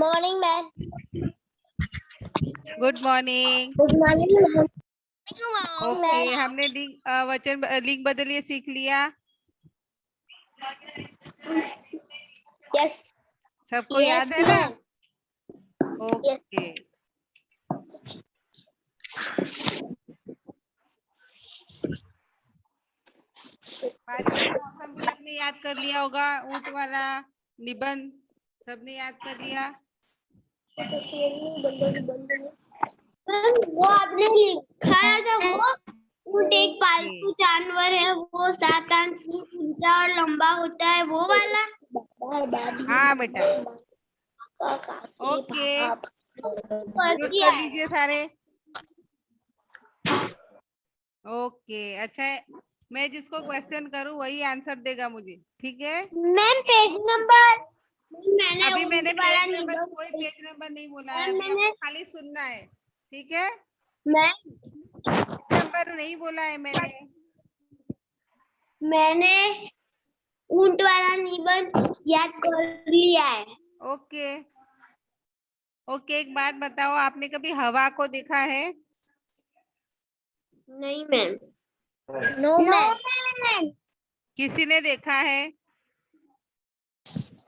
Morning ma'am. Good morning. Good morning. Okay, हमने वचन लिंग बदलिए सीख लिया। यस। सबको याद है ना? ओके। बारिश का मौसम भी आपने याद कर लिया होगा। ऊंट वाला निबंध सबने याद कर लिया। वो आपने लिखा था, वो ऊंट एक पालतू जानवर है, वो 7-8 फीट ऊंचा और लंबा होता है, वो वाला। हाँ बेटा। ओके, नोट कर लीजिए सारे। ओके, अच्छा है। मैं जिसको क्वेश्चन करूं वही आंसर देगा मुझे, ठीक है? Ma'am page number. अभी मैंने पेज नंबर, वाला कोई पेज नंबर नहीं बोला है। मैम अभी आपको खाली सुनना है, ठीक है? नंबर नहीं बोला है मैंने ऊंट वाला निबंध याद कर लिया है। ओके। ओके, एक बात बताओ, आपने कभी हवा को देखा है? नहीं मैम। No ma'am. किसी ने देखा है?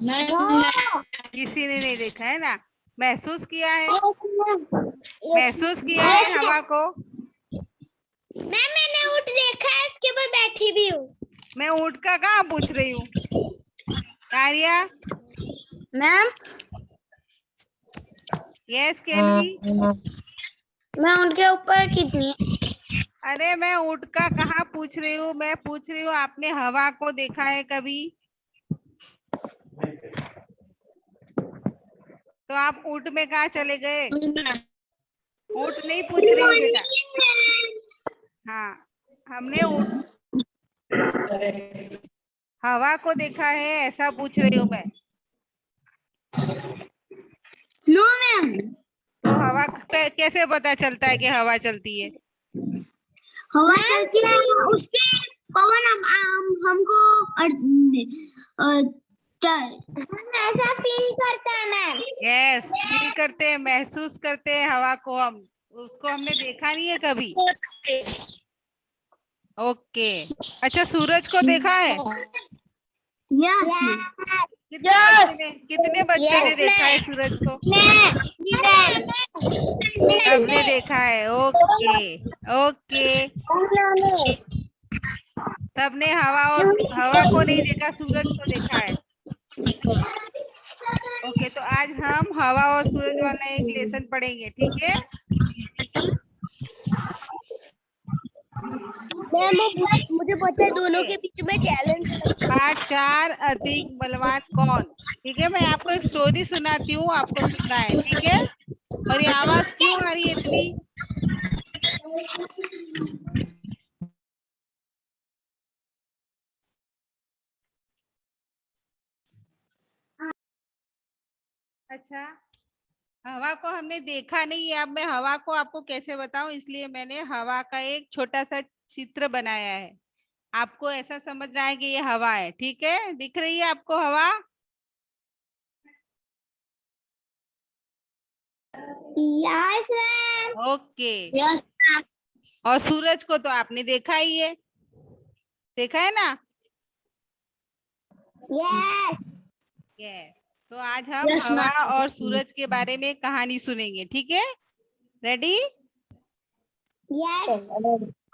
किसी ने नहीं देखा है ना? महसूस किया है? महसूस किया है हवा को? मैम मैंने ऊंट देखा है, इसके ऊपर बैठी भी हूँ। मैं ऊंट का कहाँ पूछ रही हूँ? कार्या। मैम यस केली। मैं उनके ऊपर कितनी। अरे मैं ऊंट का कहाँ पूछ रही हूँ, मैं पूछ रही हूँ आपने हवा को देखा है कभी? तो आप ऊंट में कहाँ चले गए? ऊंट नहीं पूछ रही हूँ बेटा। हाँ, हमने हवा को देखा है ऐसा पूछ रही हूँ मैं। No ma'am. तो हवा कैसे पता चलता है कि हवा चलती है? हवा चलती है, उससे पवन हमको ऐसा फील करता है मैम। यस, फील करते हैं, महसूस करते हैं हवा को हम। उसको हमने देखा नहीं है कभी। ओके। अच्छा, सूरज को देखा है? कितने बच्चों ने देखा है सूरज को? सबने देखा है। ओके। ओके, सबने हवा को नहीं देखा, सूरज को देखा है। ओके, तो आज हम हवा और सूरज वाला एक लेसन पढ़ेंगे, ठीक है? मुझे पता है दोनों के बीच में चैलेंज। पाठ 4, अधिक बलवान कौन? ठीक है, मैं आपको एक स्टोरी सुनाती हूँ, आपको सुनना है, ठीक है? और ये आवाज क्यों आ रही है इतनी? अच्छा, हवा को हमने देखा नहीं है। अब मैं हवा को आपको कैसे बताऊं, इसलिए मैंने हवा का एक छोटा सा चित्र बनाया है। आपको ऐसा समझना है कि ये हवा है, ठीक है? दिख रही है आपको हवा? Yes ma'am. ओके। यस। और सूरज को तो आपने देखा ही है, देखा है ना? यस। यस। तो आज हम हवा और सूरज के बारे में कहानी सुनेंगे, ठीक है? रेडी? यस।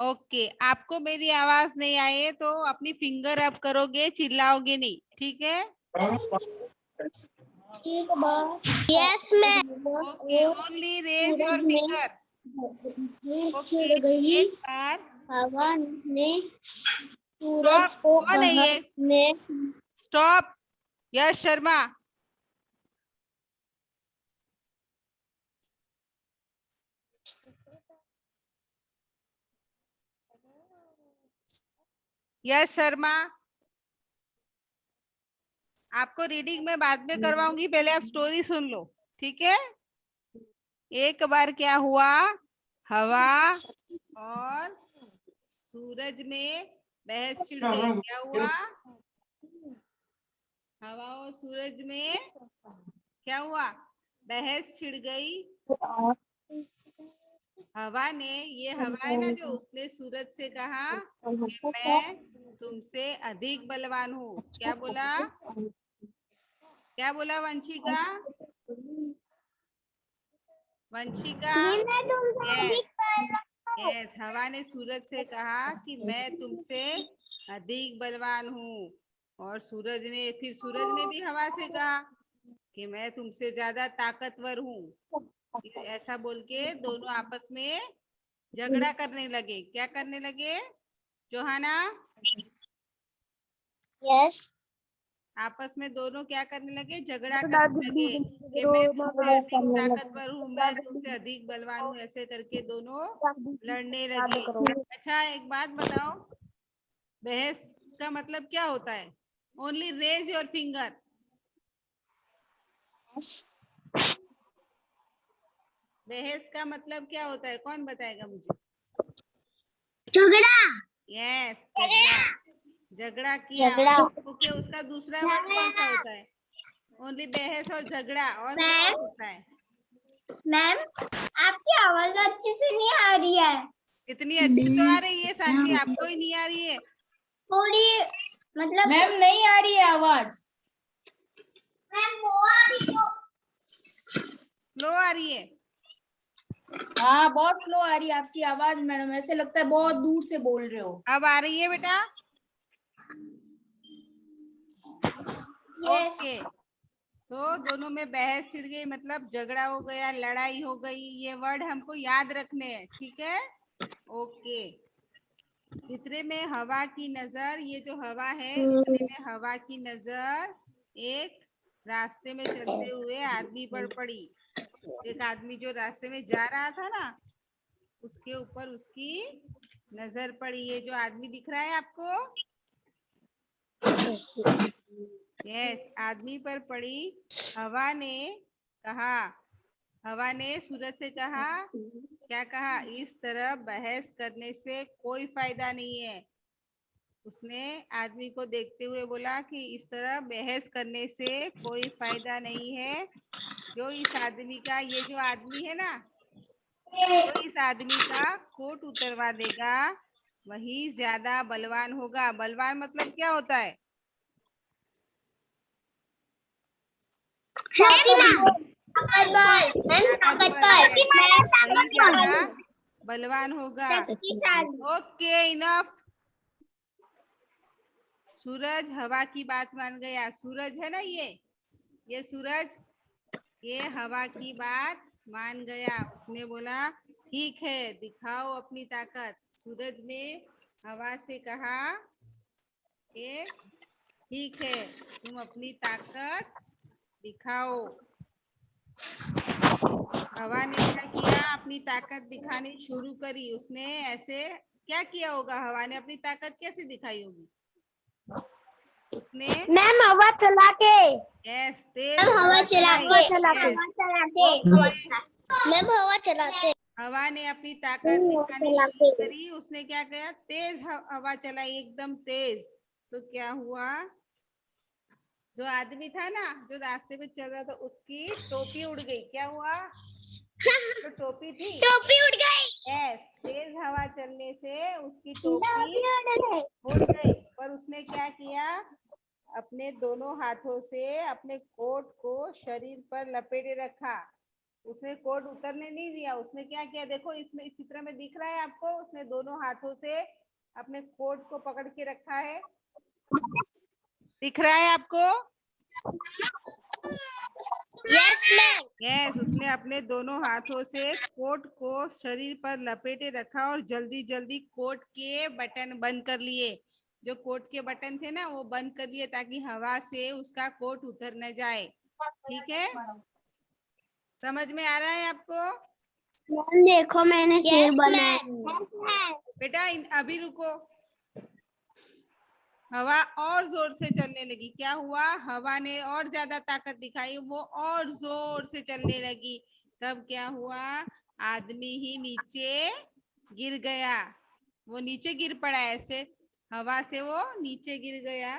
ओके, आपको मेरी आवाज नहीं आई तो अपनी फिंगर अप करोगे, चिल्लाओगे नहीं, ठीक है? Yes ma'am. Okay, only raise your finger. Okay, छिड़ गई एक बार हवा ने सूरज स्टॉप। को कौन है ये? में। स्टॉप। यश शर्मा। यश शर्मा, आपको रीडिंग में बाद में करवाऊंगी, पहले आप स्टोरी सुन लो, ठीक है? एक बार क्या हुआ, हवा और सूरज में बहस छिड़ गई। क्या हुआ? हवा और सूरज में क्या हुआ? बहस छिड़ गई हवा ने, ये हवा है ना जो, उसने सूरज से कहा कि मैं तुमसे अधिक बलवान हूँ। क्या बोला? क्या बोला वंशिका? वंशिका, ये मैं तुमसे यस अधिक बलवान हूँ। यस, हवा ने सूरज से कहा कि मैं तुमसे अधिक बलवान हूँ। और सूरज ने भी हवा से कहा कि मैं तुमसे ज्यादा ताकतवर हूँ। ऐसा बोल के दोनों आपस में झगड़ा करने लगे। क्या करने लगे जोहाना? यस। आपस में दोनों क्या करने लगे? झगड़ा करने लगे कि मैं तुमसे अधिक ताकतवर हूँ, मैं तुमसे अधिक बलवान हूँ। ऐसे करके दोनों लड़ने लगे। अच्छा, एक बात बताओ, बहस का मतलब क्या होता है? Only raise your finger. बहस का मतलब क्या होता है? कौन बताएगा मुझे? झगड़ा। यस, झगड़ा। झगड़ा किया। झगड़ा। ओके, उसका दूसरा वर्ड कौन सा होता है? ओनली बहस और झगड़ा, और क्या मैम, हो सकता है? मैम आपकी आवाज अच्छी से नहीं आ रही है। इतनी अच्छी तो आ रही है सानवी, आपको ही नहीं आ रही है। थोड़ी मतलब मैम नहीं आ रही है आवाज। मैम वो आ रही हो। स्लो आ रही है। हाँ बहुत स्लो आ रही है आपकी आवाज मैडम, ऐसे लगता है बहुत दूर से बोल रहे हो। अब आ रही है बेटा? यस। ओके, तो दोनों में बहस छिड़ गई, मतलब झगड़ा हो गया, लड़ाई हो गई। ये वर्ड हमको याद रखने हैं, ठीक है? ओके। इतने में हवा की नजर, ये जो हवा है, इतने में हवा की नजर एक रास्ते में चलते हुए आदमी पर पड़ी। एक आदमी जो रास्ते में जा रहा था ना, उसके ऊपर उसकी नजर पड़ी। ये जो आदमी दिख रहा है आपको, यस, आदमी पर पड़ी। हवा ने कहा, हवा ने सूरज से कहा, क्या कहा? इस तरह बहस करने से कोई फायदा नहीं है। उसने आदमी को देखते हुए बोला कि इस तरह बहस करने से कोई फायदा नहीं है। जो इस आदमी का, ये जो आदमी है ना, जो इस आदमी का कोट उतरवा देगा वही ज्यादा बलवान होगा। बलवान मतलब क्या होता है? ताकतवर, वही ज्यादा बलवान होगा। Okay, enough. सूरज हवा की बात मान गया। सूरज है ना, ये सूरज, ये हवा की बात मान गया। उसने बोला ठीक है, दिखाओ अपनी ताकत। सूरज ने हवा से कहा कि ठीक है, तुम अपनी ताकत दिखाओ। हवा ने क्या किया? अपनी ताकत दिखानी शुरू करी। उसने ऐसे क्या किया होगा? हवा ने अपनी ताकत कैसे दिखाई होगी? उसने मैम हवा चला के। यस, तेज मैम हवा चला के। Yes. मैम हवा चलाते। हवा ने अपनी ताकत दिखानी शुरू करी। उसने क्या किया? तेज हवा चलाई, एकदम तेज। तो क्या हुआ? जो आदमी था ना, जो रास्ते में चल रहा था, उसकी टोपी उड़ गई। क्या हुआ? जो टोपी थी, टोपी उड़ गई। यस, तेज हवा चलने से उसकी टोपी उड़ गई। पर उसने क्या किया? अपने दोनों हाथों से अपने कोट को शरीर पर लपेटे रखा। उसने कोट उतरने नहीं दिया। उसने क्या किया? देखो, इसमें इस चित्र में दिख रहा है आपको, उसने दोनों हाथों से अपने कोट को पकड़ के रखा है। दिख रहा है आपको? Yes ma'am. यस, उसने अपने दोनों हाथों से कोट को शरीर पर लपेटे रखा और जल्दी जल्दी कोट के बटन बंद कर लिए। जो कोट के बटन थे ना, वो बंद कर लिए ताकि हवा से उसका कोट उतर न जाए। ठीक है, समझ में आ रहा है आपको? मैम देखो मैंने शेर बनाया। बेटा अभी रुको। हवा और जोर से चलने लगी। क्या हुआ? हवा ने और ज्यादा ताकत दिखाई, वो और जोर से चलने लगी। तब क्या हुआ? आदमी ही नीचे गिर गया। वो नीचे गिर पड़ा, ऐसे हवा से वो नीचे गिर गया।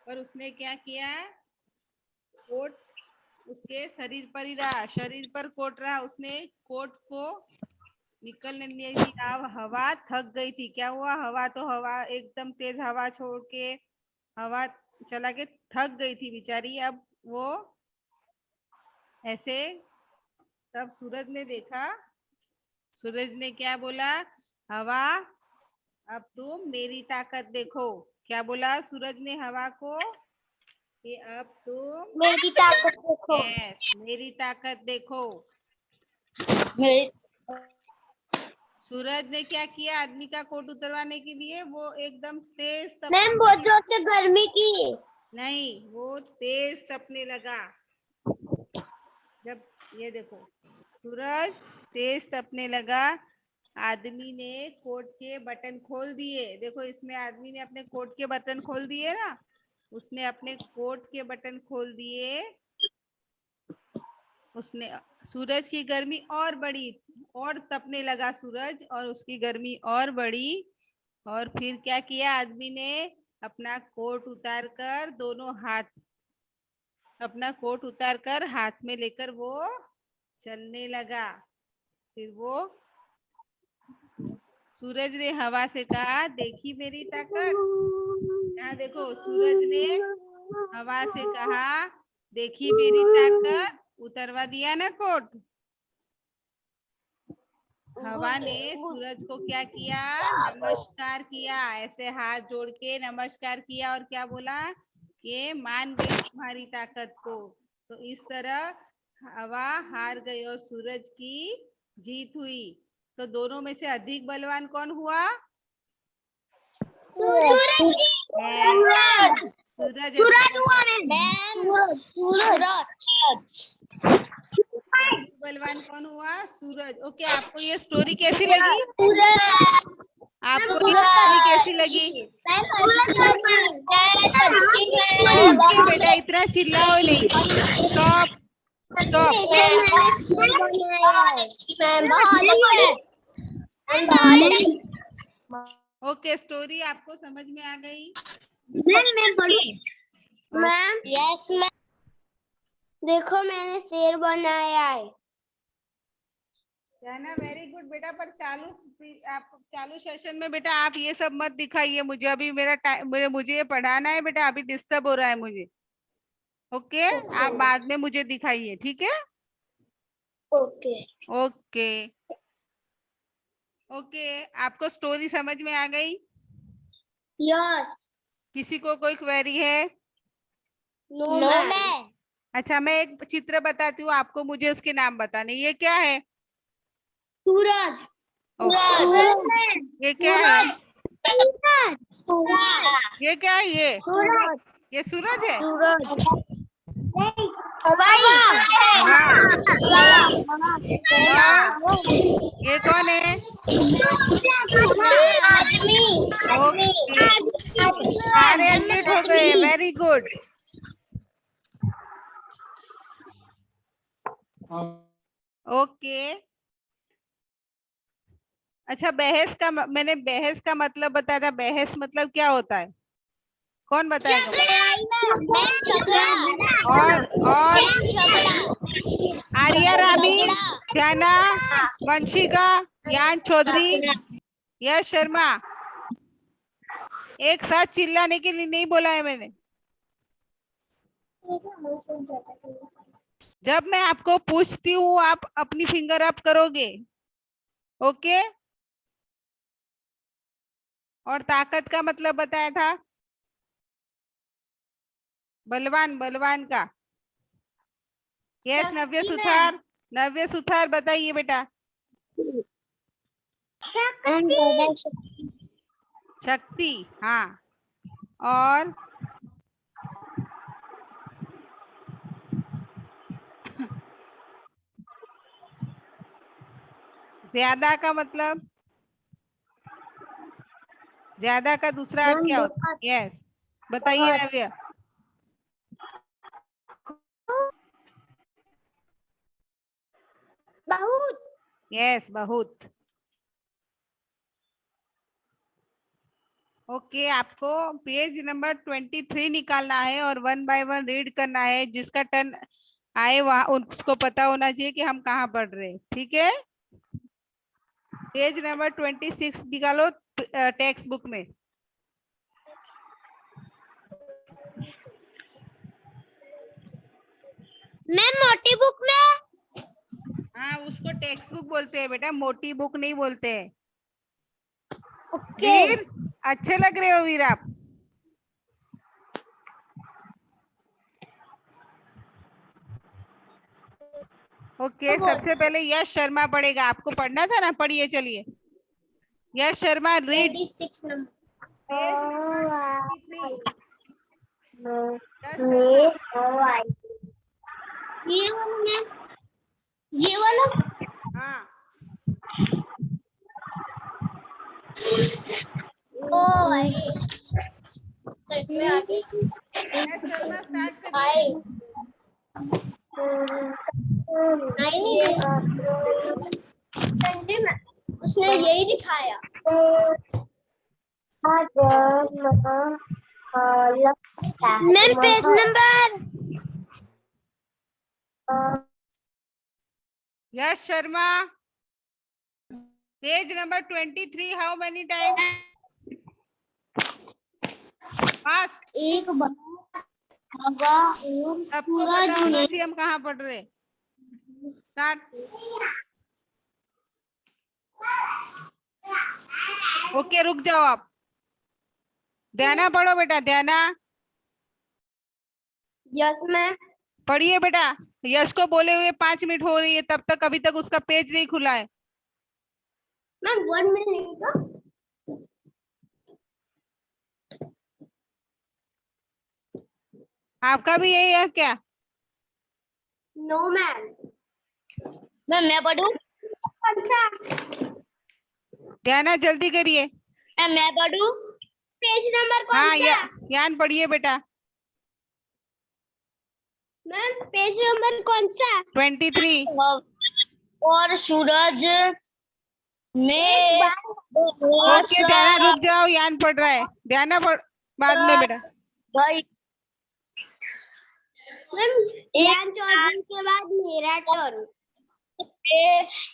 पर उसने क्या किया? कोट उसके शरीर पर ही रहा, शरीर पर कोट रहा, उसने कोट को निकलने नहीं दिया। हवा थक गई थी। क्या हुआ? हवा तो हवा एकदम तेज हवा छोड़ के हवा चला के थक गई थी बेचारी। अब वो ऐसे, तब सूरज ने देखा, सूरज ने क्या बोला? हवा अब तुम मेरी ताकत देखो। क्या बोला सूरज ने हवा को? कि अब तुम मेरी ताकत देखो। यस मेरी ताकत देखो। मेरी सूरज ने क्या किया? आदमी का कोट उतरवाने के लिए वो एकदम तेज मैम बहुत जोर से गर्मी की। नहीं, वो तेज तपने लगा। जब ये देखो सूरज तेज तपने लगा, आदमी ने कोट के बटन खोल दिए। देखो इसमें आदमी ने अपने कोट के बटन खोल दिए ना, उसने अपने कोट के बटन खोल दिए। उसने सूरज की गर्मी और बढ़ी, और तपने लगा सूरज, और उसकी गर्मी और बढ़ी। और फिर क्या किया आदमी ने? अपना कोट उतार कर दोनों हाथ, अपना कोट उतार कर हाथ में लेकर वो चलने लगा। फिर वो सूरज ने हवा से कहा, देखी मेरी ताकत? यहाँ देखो सूरज ने हवा से कहा, देखी मेरी ताकत? उतरवा दिया ना कोट। हवा ने सूरज को क्या किया? नमस्कार किया, ऐसे हाथ जोड़ के नमस्कार किया और क्या बोला? ये मान गई तुम्हारी ताकत को। तो इस तरह हवा हार गई और सूरज की जीत हुई। तो दोनों में से अधिक बलवान कौन हुआ? सूरज सूरज हुआ मैम। अधिक बलवान कौन हुआ? सूरज। ओके, आपको ये स्टोरी कैसी लगी? आपको ये स्टोरी कैसी लगी? ओके बेटा, इतना चिल्लाओ नहीं। Stop stop. ओके, स्टोरी आपको समझ में आ गई? Ma'am yes ma'am. देखो मैंने शेर बनाया है। है ना? वेरी गुड बेटा। पर आप चालू सेशन में बेटा आप ये सब मत दिखाइए मुझे। अभी मेरा टाइम, मुझे ये पढ़ाना है बेटा, अभी डिस्टर्ब हो रहा है मुझे। ओके, आप बाद में मुझे दिखाइए, ठीक है? ओके ओके ओके, आपको स्टोरी समझ में आ गई? यस। किसी को कोई क्वेरी है? No ma'am. अच्छा, मैं एक चित्र बताती हूँ आपको, मुझे उसके नाम बताने। ये क्या है? सूरज। ये क्या है? ये क्या है? ये सूरज है? ये कौन है? ओके, सारे अनम्यूट हो गए। Very good. ओके, अच्छा, मैंने बहस का मतलब बताया था। बहस मतलब क्या होता है? कौन बताएगा? और आर्या रामी, ध्याना, वंशिका, यान चौधरी, यश शर्मा, एक साथ चिल्लाने के लिए नहीं बोला है मैंने। जब मैं आपको पूछती हूँ आप अपनी फिंगर अप करोगे। ओके, और ताकत का मतलब बताया था, बलवान, बलवान का। यस, नव्य सुथार बताइए बेटा। शक्ति, हाँ। और ज्यादा का मतलब, ज्यादा का दूसरा अर्थ क्या होता है? यस, बताइए नव्य। बहुत। यस, बहुत। ओके, आपको पेज नंबर 23 निकालना है और 1 बाय 1 रीड करना है। जिसका टर्न आए वहां उसको पता होना चाहिए कि हम कहाँ पढ़ रहे हैं, ठीक है। पेज नंबर 26 निकालो टेक्स्ट बुक में। मैं मोटी बुक में। हाँ, उसको टेक्स्ट बुक बोलते हैं बेटा, मोटी बुक नहीं बोलते हैं। ओके। वीर, अच्छे लग रहे हो वीर आप। ओके, सबसे पहले यश शर्मा पढ़ेगा, आपको पढ़ना था ना, पढ़िए चलिए। Yash Sharma read 26 number. Page number 23। Yash Sharma. ये वाला मैम, ये वाला। हाँ, ओ भाई इसमें आगे यश शर्मा स्टार्ट करिए। नहीं उसने यही दिखाया। Ma'am page number. Yash Sharma page number 23। How many time? Fast. एक बार हवा और सबको पता सूरज होना में। चाहिए हम कहाँ पढ़ रहे। स्टार्ट। ओके, रुक जाओ आप। ध्याना पढ़ो बेटा, ध्याना यस मैम। पढ़िए बेटा। यश को बोले हुए 5 मिनट हो रही है, तब तक अभी तक उसका पेज नहीं खुला है। Ma'am 1 minute. आपका भी यही है क्या? No ma'am. मैम मैं पढ़ूं? कौन सा? ध्याना जल्दी करिए। मैम मैं पढ़ूं? पेज नंबर कौन हाँ, सा? यान पढ़िए बेटा। मैम पेज नंबर कौन सा? 23। और सूरज में ओके ध्याना, रुक जाओ, यान पढ़ रहा है। ध्याना पढ़ बाद में बेटा। भाई मैम यान चौधरी के बाद मेरा टर्न।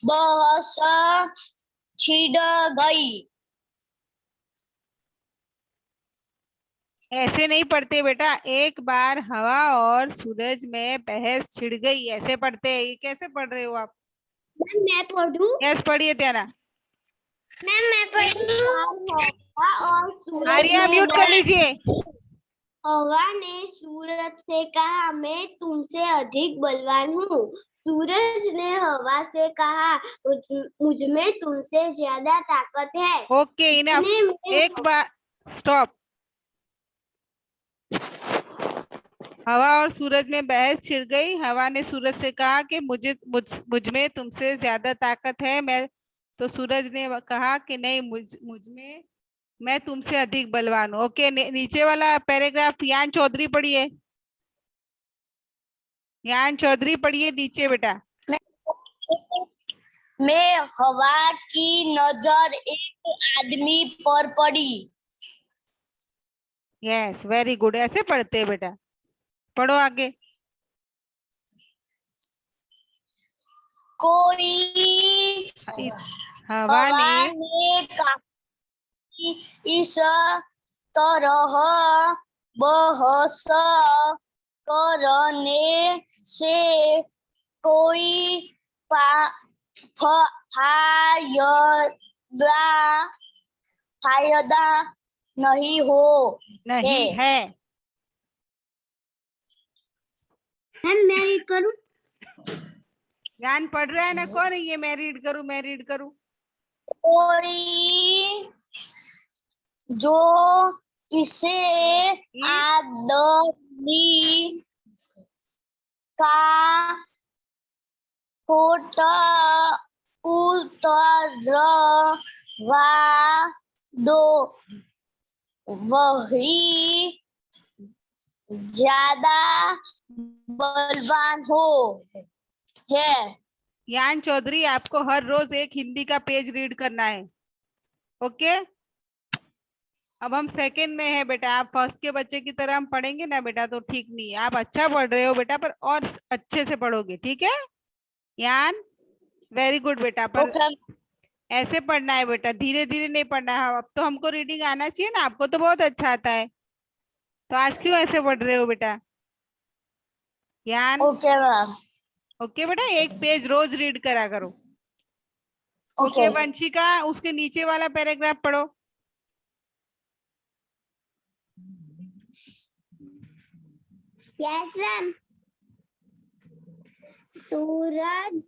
बहस छिड़ गई। ऐसे नहीं पढ़ते बेटा, एक बार हवा और सूरज में बहस छिड़ गई, ऐसे पढ़ते हैं। ये कैसे पढ़ रहे हो आप? मैम मैं पढ़ूं? यस पढ़िए ध्याना। मैम मैं पढ़ूं? हवा और सूरज आर्या में म्यूट कर लीजिए। हवा ने सूरज से कहा, मैं तुमसे अधिक बलवान हूँ। सूरज ने हवा से कहा, मुझ में तुमसे ज्यादा ताकत है। Okay enough. इतने में एक बार स्टॉप। हवा और सूरज में बहस छिड़ गई। हवा ने सूरज से कहा कि मुझ में तुमसे ज्यादा ताकत है। तो सूरज ने कहा कि नहीं, मुझ में मैं तुमसे अधिक बलवान हूँ। ओके, नीचे वाला पैराग्राफ यान चौधरी पढ़िए। यान चौधरी पढ़िए नीचे बेटा। में हवा की नजर एक आदमी पर पड़ी। यस वेरी गुड, ऐसे पढ़ते हैं बेटा। पढ़ो आगे। कोई हवा ने कहा कि इस तरह बहस करने से कोई फायदा नहीं हो नहीं है। मैं रीड करूं? ज्ञान पढ़ रहा है ना, कौन है ये? मैं रीड करूं। कोई जो इसे आदमी का कोट उतरवा दो, वही ज्यादा बलवान हो है। यान चौधरी, आपको हर रोज एक हिंदी का पेज रीड करना है। ओके, अब हम सेकंड में है बेटा, आप फर्स्ट के बच्चे की तरह हम पढ़ेंगे ना बेटा तो ठीक नहीं है। आप अच्छा पढ़ रहे हो बेटा, पर और अच्छे से पढ़ोगे, ठीक है यान? वेरी गुड बेटा, पर ऐसे पढ़ना है बेटा, धीरे धीरे नहीं पढ़ना है। अब तो हमको रीडिंग आना चाहिए ना, आपको तो बहुत अच्छा आता है, तो आज क्यों ऐसे पढ़ रहे हो बेटा? यान ओके मैम। ओके बेटा, एक पेज रोज रीड करा करो। ओके वंशिका, उसके नीचे वाला पैराग्राफ पढ़ो। Yes ma'am. सूरज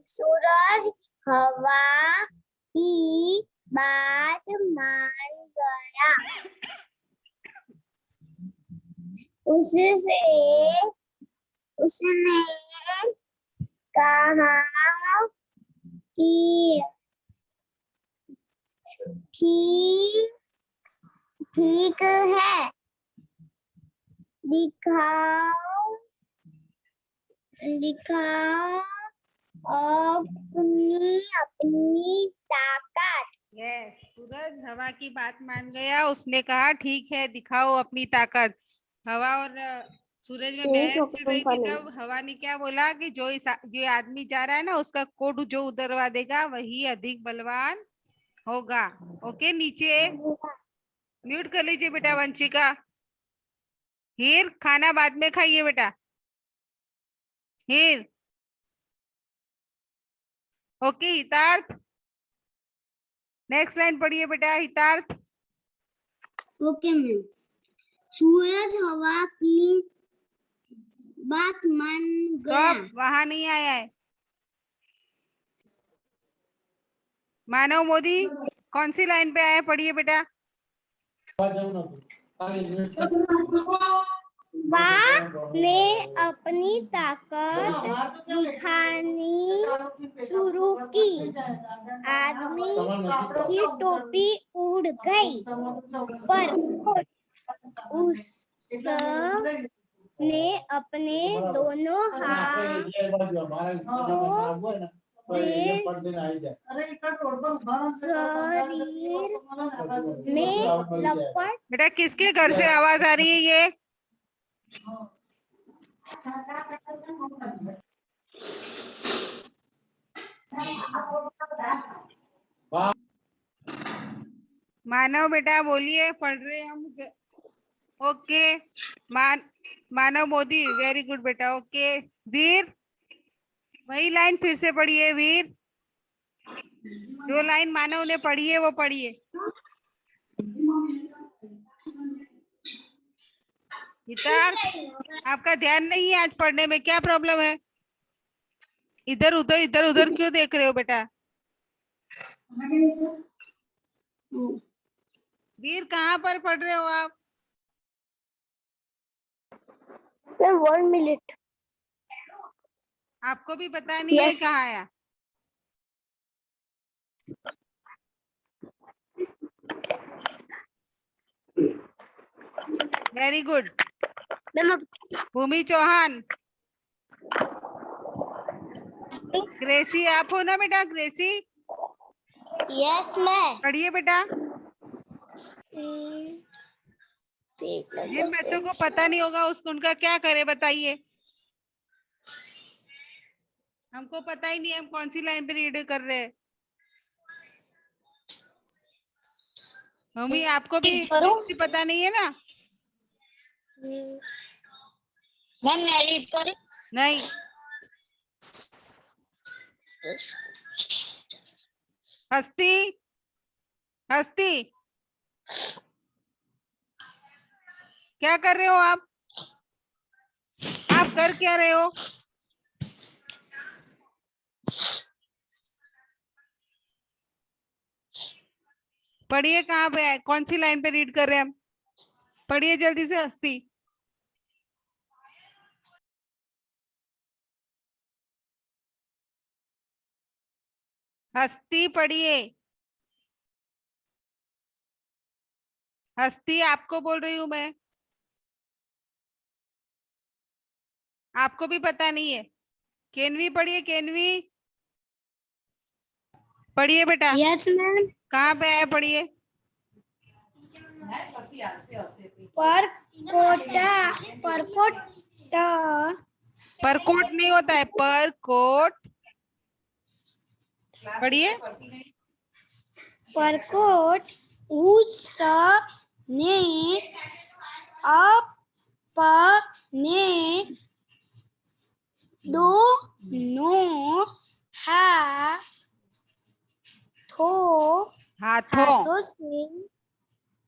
सूरज हवा की बात मान गया। उसने कहा कि ठीक ठीक है, दिखाओ दिखाओ अपनी अपनी ताकत। यस, सूरज हवा की बात मान गया, उसने कहा ठीक है दिखाओ अपनी ताकत। हवा और सूरज में बहस छिड़ रही थी, तब हवा ने क्या बोला कि जो आदमी जा रहा है ना, उसका कोट जो उतरवा देगा वही अधिक बलवान होगा। ओके, नीचे म्यूट कर लीजिए बेटा वंशिका। हीर, खाना बाद में खाइए बेटा। हीर, ओके। हितार्थ, नेक्स्ट लाइन पढ़िए बेटा हितार्थ। Okay ma'am. सूरज हवा की बात मान गया। स्टॉप, वहां नहीं आया है। मानव मोदी कौन सी लाइन पे आया, पढ़िए बेटा। बाप ने अपनी ताकत दिखानी शुरू की। आदमी की टोपी उड़ गई, पर उसने अपने दोनों शरीर में लपट। बेटा किसके घर से आवाज आ रही है ये? मानव बेटा बोलिए, पढ़ रहे हैं हम। ओके, मानव मोदी, वेरी गुड बेटा। ओके वीर, वही लाइन फिर से पढ़िए वीर, जो लाइन मानव ने पढ़ी है वो पढ़िए। हितार्थ, आपका ध्यान नहीं है आज पढ़ने में, क्या प्रॉब्लम है? इधर उधर क्यों देख रहे हो बेटा? वीर, कहाँ पर पढ़ रहे हो आप? 1 मिनट। आपको भी पता नहीं है कहाँ आया? Very good. Bhumi Chauhan, Gracie आप हो ना बेटा? ग्रेसी, यस मैं। पढ़िए बेटा। जिन बच्चों को पता नहीं होगा उसको उनका क्या करे बताइए? हमको पता ही नहीं है हम कौन सी लाइन पे रीड कर रहे हैं। मम्मी आपको भी पता नहीं है ना? मैम मैं रीड करूं? नहीं, हस्ती, हस्ती क्या कर रहे हो आप? आप कर क्या रहे हो? पढ़िए, कहाँ पे है, कौन सी लाइन पे रीड कर रहे हैं हम? पढ़िए जल्दी से हस्ती। हस्ती पढ़िए। हस्ती आपको बोल रही हूं मैं, आपको भी पता नहीं है। केनवी पढ़िए, केनवी। पढ़िए बेटा, यस मैम। कहाँ पे है पढ़िए। परकोट नहीं होता है, परकोट। पढ़िए। परकोट उसने अपने दोनों हाथों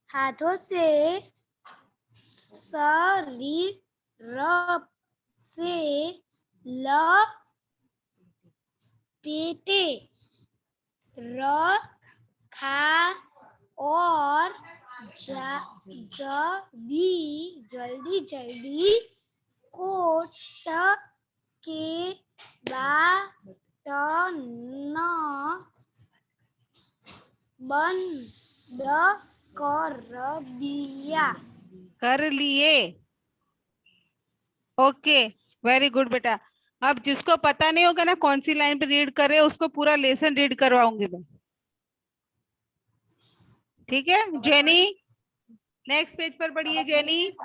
हाथों से शरीर से लपेटे रखा और जल्दी कोट के बटन बंद कर दिया। कर लिए। ओके, वेरी गुड बेटा। अब जिसको पता नहीं होगा ना कौन सी लाइन पे रीड कर रहे हो, उसको पूरा लेसन रीड करवाऊंगी मैं, ठीक है। जेनी, नेक्स्ट पेज पर पढ़िए जेनी।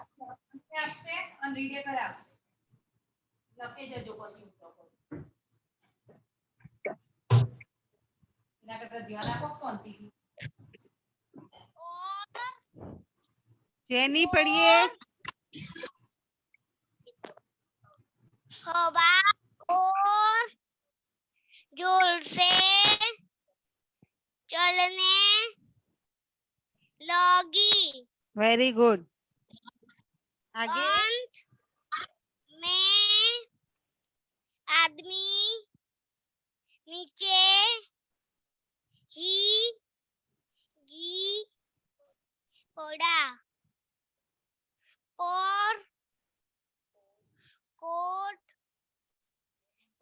जेनी पढ़िए। हवा और जोर से चलने लगी। वेरी गुड, आगे। अंत में आदमी नीचे ही गिर पड़ा और कोट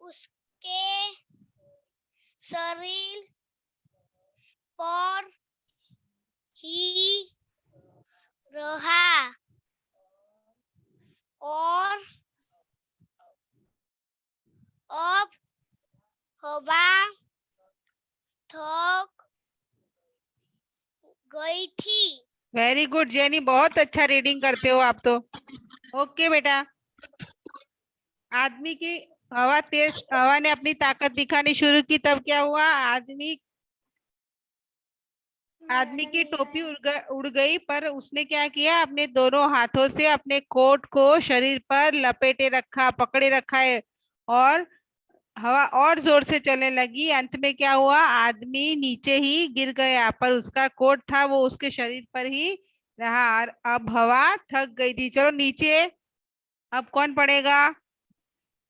उसके शरीर पर ही रहा और अब हवा थक गई थी। वेरी गुड जेनी, बहुत अच्छा रीडिंग करते हो आप तो। ओके बेटा, आदमी की हवा ने अपनी ताकत दिखानी शुरू की, तब क्या हुआ, आदमी की टोपी उड़ गई, पर उसने क्या किया, अपने दोनों हाथों से अपने कोट को शरीर पर लपेटे रखा, पकड़े रखा है, और हवा और जोर से चलने लगी। अंत में क्या हुआ, आदमी नीचे ही गिर गया, पर उसका कोट था वो उसके शरीर पर ही रहा, और अब हवा थक गई थी। चलो नीचे, अब कौन पढ़ेगा।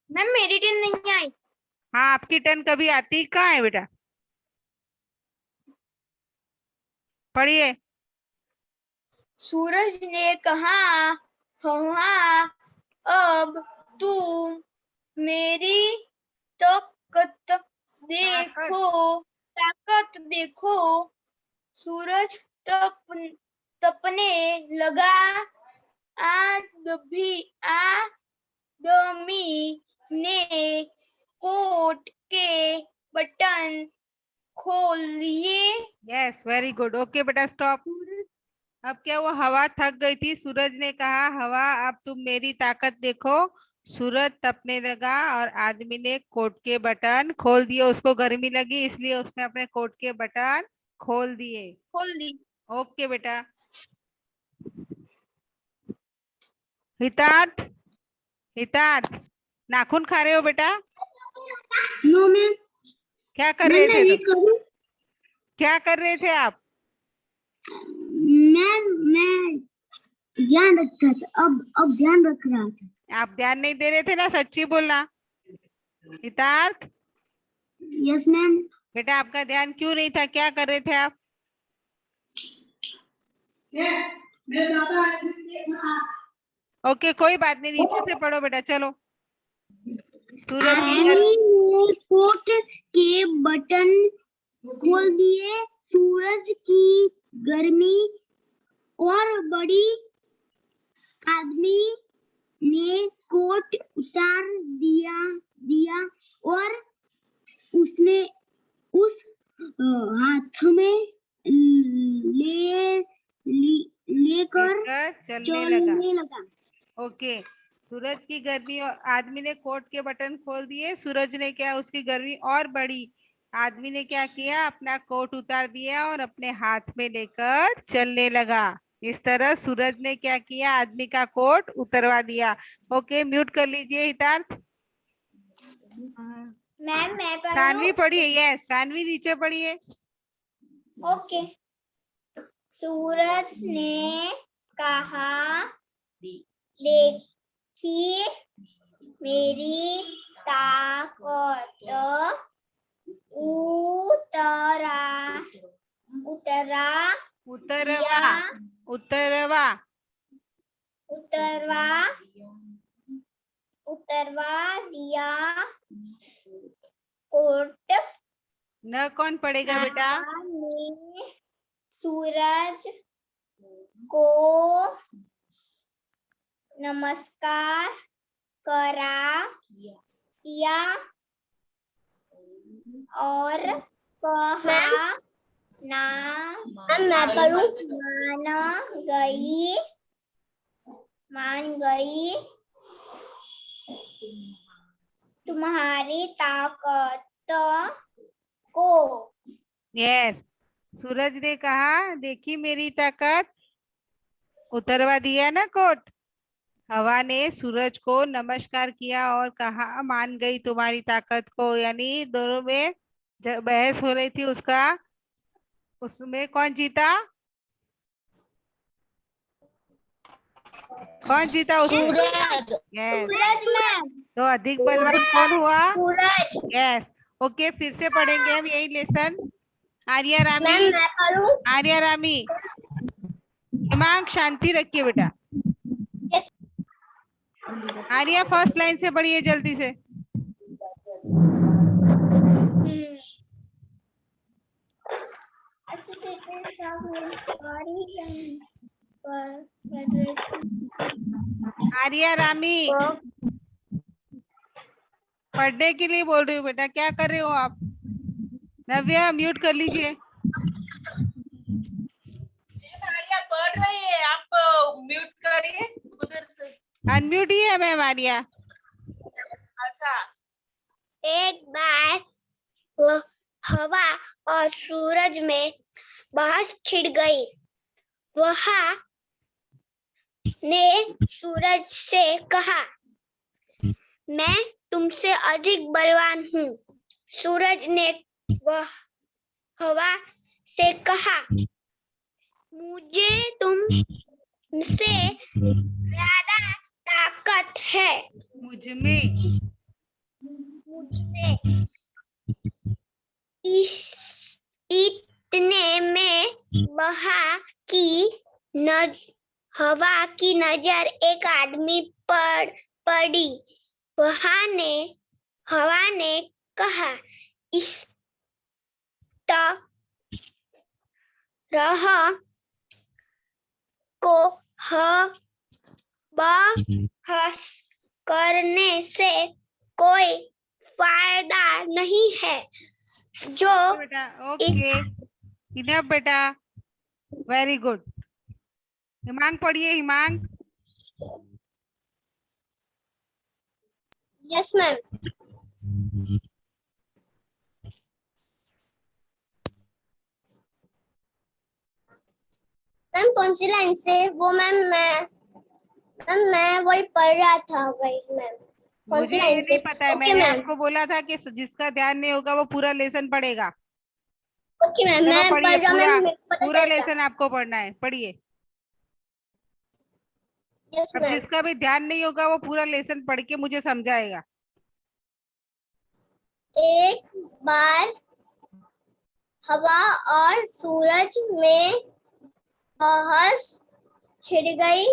मैम मेरी टर्न नहीं आई। हाँ, आपकी टर्न कभी आती, कहाँ है बेटा, पढ़िए। सूरज ने कहा, हाँ अब तुम मेरी ताकत देखो। सूरज तपने लगा। आदमी ने कोट के बटन खोल लिए। Yes, very good. ओके बेटा, स्टॉप। अब क्या हुआ, हवा थक गई थी, सूरज ने कहा, हवा अब तुम मेरी ताकत देखो। सूरज तपने लगा और आदमी ने कोट के बटन खोल दिए, उसको गर्मी लगी इसलिए उसने अपने कोट के बटन खोल दिए। ओके बेटा। हितार्थ, हितार्थ, नाखून खा रहे हो बेटा, नो मैम। क्या कर रहे थे तुम, क्या कर रहे थे आप। मैं ध्यान रखता था, अब ध्यान रख रहा था। आप ध्यान नहीं दे रहे थे ना, सच्ची बोलना। हितार्थ, यस मैम। बेटा आपका ध्यान क्यों नहीं था, क्या कर रहे थे आप। ओके, कोई बात नहीं, नीचे से पढ़ो बेटा, चलो। सूरज ने कोट के बटन खोल दिए। सूरज की गर्मी और बड़ी। आदमी ने कोट उतार दिया और उसने उस चलने लगा। चलने लगा। ओके, सूरज की गर्मी और आदमी ने कोट के बटन खोल दिए, सूरज ने क्या उसकी गर्मी और बढ़ी। आदमी ने क्या किया, अपना कोट उतार दिया और अपने हाथ में लेकर चलने लगा। इस तरह सूरज ने क्या किया, आदमी का कोट उतरवा दिया। ओके, म्यूट कर लीजिए हितार्थ। मैम मैं सानवी पढ़िए, यस सानवी नीचे पढ़िए। ओके। सूरज ने कहा, देखिए मेरी ताकत, उतरा उतरा उतरवा, दिया, उतरवा, उतरवा उतरवा दिया कोट। न कौन पढ़ेगा बेटा? ने सूरज को नमस्कार किया और कहा, मान गई तुम्हारी ताकत को। यस, सूरज ने कहा देखी मेरी ताकत, उतरवा दिया ना कोट। हवा ने सूरज को नमस्कार किया और कहा मान गई तुम्हारी ताकत को। यानी दोनों में जब बहस हो रही थी उसमें कौन जीता? कौन जीता उसमें? Yes, ma'am. तो अधिक बलवान कौन हुआ? सूरज। यस। ओके, फिर से पढ़ेंगे हम यही लेसन। आर्या रामी, मैम मैं पढ़ूं? आर्या रामी, दिमाग शांति रखिए बेटा। यस। आर्या फर्स्ट लाइन से पढ़िए जल्दी से। आर्या रामी, पढ़ने के लिए बोल रही हूँ बेटा, क्या कर रहे हो आप? नव्या म्यूट कर लीजिए। आर्या पढ़ रही है, आप म्यूट करिए उधर से। अनम्यूट ही है मैम आर्या। अच्छा, एक बार वह हवा और सूरज में बहस छिड़ गई। वह ने सूरज से कहा, मैं तुमसे अधिक बलवान हूँ। सूरज ने वह हवा से कहा, मुझे तुमसे ज्यादा ताकत है। मुझमें इतने में हवा की नजर एक आदमी पर पड़ी। हवा ने कहा, इस तरह को बहस करने से कोई फायदा नहीं है। जो बेटा, ओके इनफ बेटा, वेरी गुड। हिमांग पढ़िए, हिमांग। Yes ma'am. मैम कौन सी लाइन से? वो मैम मैं वही पढ़ रहा था, वही मैम। मुझे ये नहीं पता है, मैंने आपको बोला था कि जिसका ध्यान नहीं होगा वो पूरा लेसन पढ़ेगा। ओके मैम, मैं पढ़िए, पूरा पूरा लेसन आपको पढ़ना है, पढ़िए। यस अब मैम। जिसका भी ध्यान नहीं होगा वो पूरा लेसन पढ़ के मुझे समझाएगा। एक बार हवा और सूरज में बहस छिड़ गई।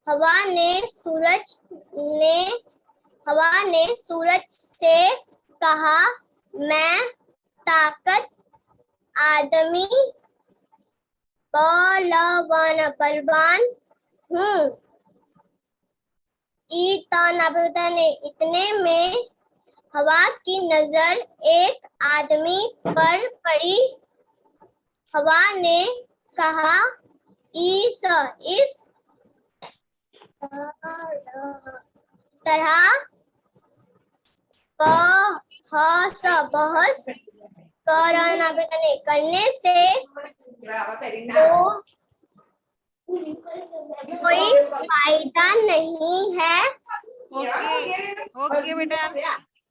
हवा ने सूरज से कहा, मैं ताकत आदमी बलवान हूँ। इतने में हवा की नजर एक आदमी पर पड़ी। हवा ने कहा, इस तरह बहस करने से कोई फायदा नहीं है। ओके ओके बेटा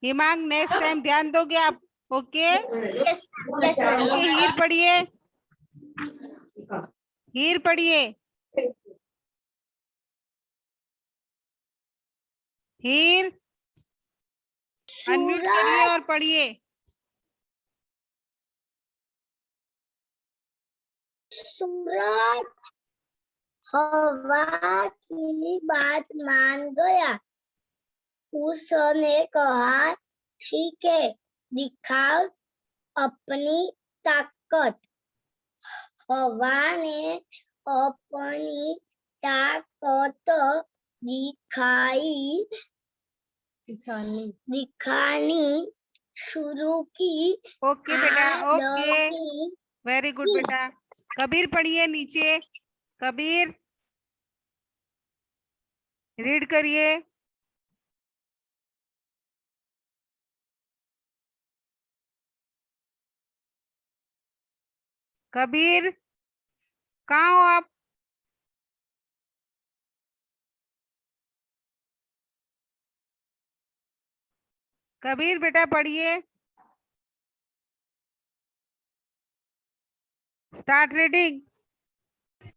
हिमांग, नेक्स्ट टाइम ध्यान दोगे आप? ओके ओके, हीर पढ़िए, हीर पढ़िए, हीर अनम्यूट करिए और पढ़िए। सूरज हवा की बात मान गया। उसने कहा ठीक है, दिखाओ अपनी ताकत। हवा ने अपनी ताकत दिखानी शुरू की। ओके बेटा, ओके, आंधी वेरी गुड बेटा। कबीर पढ़िए नीचे, कबीर रीड करिए। कबीर कहाँ हो आप? कबीर बेटा पढ़िए, स्टार्ट रीडिंग।